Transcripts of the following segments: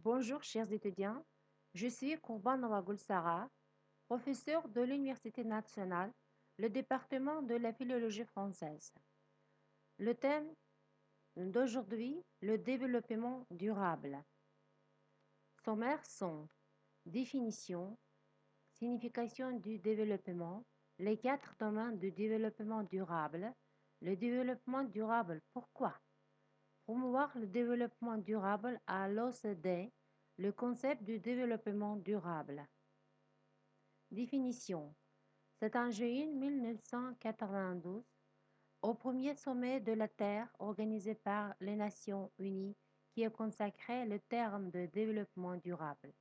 Bonjour chers étudiants, je suis Kourban Nawagul-Sara, professeur de l'Université nationale, le département de la philologie française. Le thème d'aujourd'hui, le développement durable. Sommaires sont définition, signification du développement, les 4 domaines du développement durable, le développement durable, pourquoi? Promouvoir le développement durable à l'OCDE, le concept du développement durable. Définition. C'est en juillet 1992, au premier sommet de la Terre organisé par les Nations Unies, qui est consacré le terme de développement durable.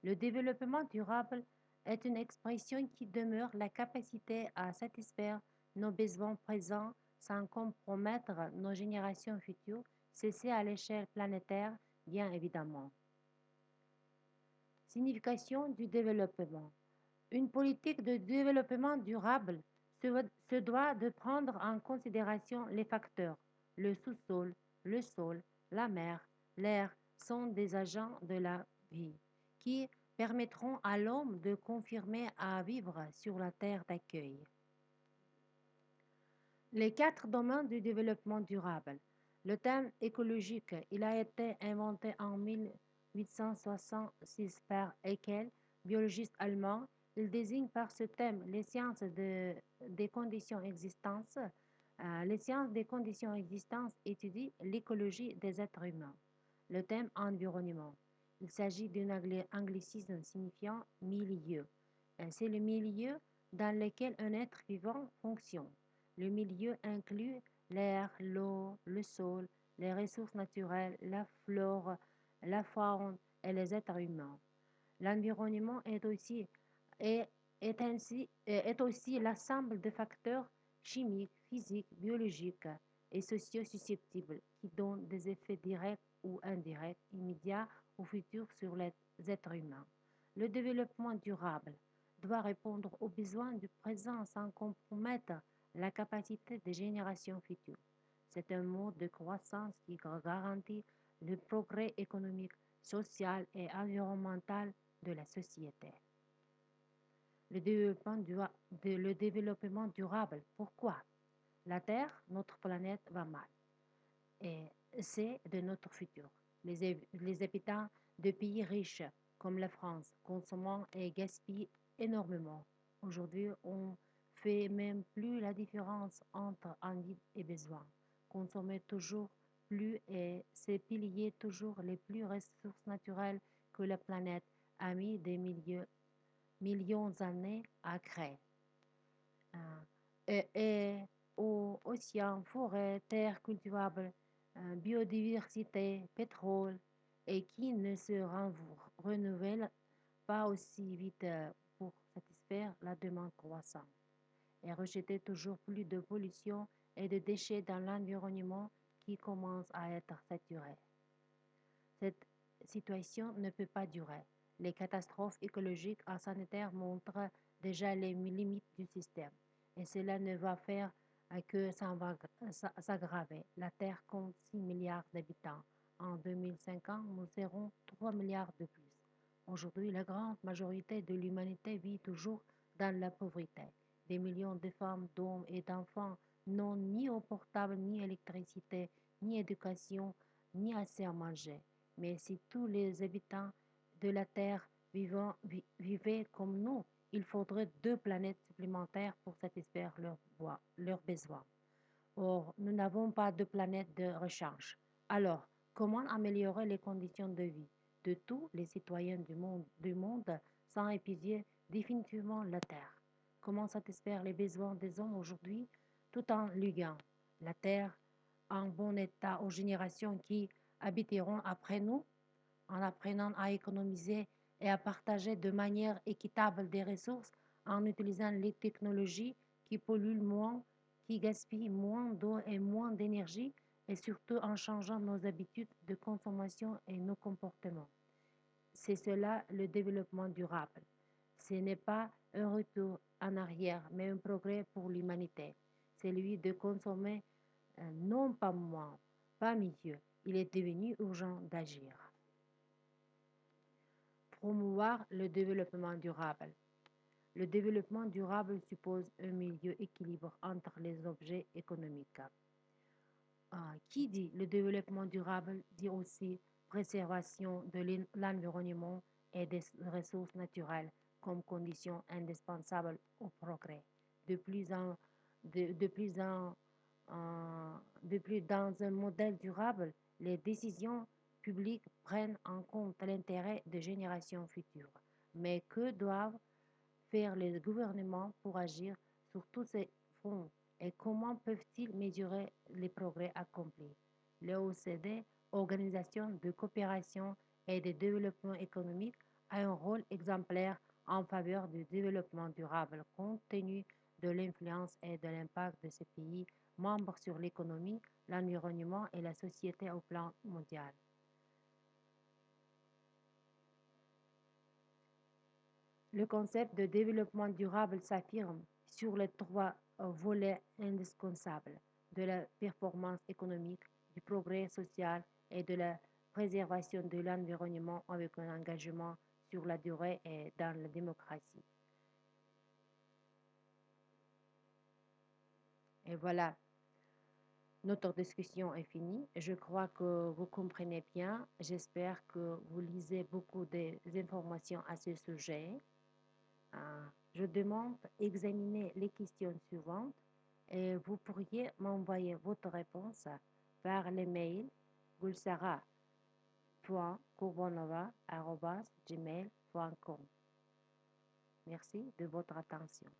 Le développement durable est une expression qui demeure la capacité à satisfaire nos besoins présents sans compromettre nos générations futures, ceci à l'échelle planétaire, bien évidemment. Signification du développement. Une politique de développement durable se doit de prendre en considération les facteurs. Le sous-sol, le sol, la mer, l'air sont des agents de la vie qui permettront à l'homme de confirmer à vivre sur la terre d'accueil. Les 4 domaines du développement durable. Le thème écologique, il a été inventé en 1866 par Haeckel, biologiste allemand. Il désigne par ce thème les sciences des conditions existence. Les sciences des conditions existence étudient l'écologie des êtres humains. Le thème environnement. Il s'agit d'un anglicisme signifiant milieu. C'est le milieu dans lequel un être vivant fonctionne. Le milieu inclut l'air, l'eau, le sol, les ressources naturelles, la flore, la faune et les êtres humains. L'environnement est aussi l'ensemble de facteurs chimiques, physiques, biologiques et sociaux susceptibles qui donnent des effets directs ou indirects, immédiats ou futurs sur les êtres humains. Le développement durable doit répondre aux besoins du présent sans compromettre la capacité des générations futures. C'est un mode de croissance qui garantit le progrès économique, social et environnemental de la société. Le développement durable. Pourquoi? La Terre, notre planète, va mal. Et c'est de notre futur. Les habitants de pays riches comme la France consomment et gaspillent énormément. Aujourd'hui, on fait même plus la différence entre envie et besoin. Consommer toujours plus et c'est piller toujours les plus ressources naturelles que la planète a mis des millions d'années à créer. Et aux océans, forêts, terres cultivables, biodiversité, pétrole, et qui ne se renouvellent pas aussi vite pour satisfaire la demande croissante. Et rejeter toujours plus de pollution et de déchets dans l'environnement qui commence à être saturé. Cette situation ne peut pas durer. Les catastrophes écologiques et sanitaires montrent déjà les limites du système. Et cela ne va faire que s'aggraver. La Terre compte 6 milliards d'habitants. En 2050, nous serons 3 milliards de plus. Aujourd'hui, la grande majorité de l'humanité vit toujours dans la pauvreté. Des millions de femmes, d'hommes et d'enfants n'ont ni eau portable, ni électricité, ni éducation, ni assez à manger. Mais si tous les habitants de la Terre vivaient comme nous, il faudrait 2 planètes supplémentaires pour satisfaire leurs besoins. Or, nous n'avons pas de planète de rechange. Alors, comment améliorer les conditions de vie de tous les citoyens du monde sans épuiser définitivement la Terre? Comment satisfaire les besoins des hommes aujourd'hui tout en léguant la Terre en bon état aux générations qui habiteront après nous, en apprenant à économiser et à partager de manière équitable des ressources, en utilisant les technologies qui polluent moins, qui gaspillent moins d'eau et moins d'énergie, et surtout en changeant nos habitudes de consommation et nos comportements. C'est cela le développement durable. Ce n'est pas un retour en arrière, mais un progrès pour l'humanité. C'est lui de consommer non pas moins, pas mieux. Il est devenu urgent d'agir. Promouvoir le développement durable. Le développement durable suppose un milieu équilibré entre les objets économiques. Qui dit le développement durable dit aussi préservation de l'environnement et des ressources naturelles comme condition indispensable au progrès. De plus, en, de plus, en, de plus dans un modèle durable, les décisions publiques prennent en compte l'intérêt des générations futures. Mais que doivent faire les gouvernements pour agir sur tous ces fronts et comment peuvent-ils mesurer les progrès accomplis? L'OCDE, Organisation de coopération et de développement économique, a un rôle exemplaire en faveur du développement durable compte tenu de l'influence et de l'impact de ces pays membres sur l'économie, l'environnement et la société au plan mondial. Le concept de développement durable s'affirme sur les trois volets indispensables de la performance économique, du progrès social et de la préservation de l'environnement avec un engagement sur la durée et dans la démocratie. Et voilà, notre discussion est finie. Je crois que vous comprenez bien. J'espère que vous lisez beaucoup d'informations à ce sujet. Je demande d'examiner les questions suivantes et vous pourriez m'envoyer votre réponse par l'email gulsara.kurbonova@gmail.com. Merci de votre attention.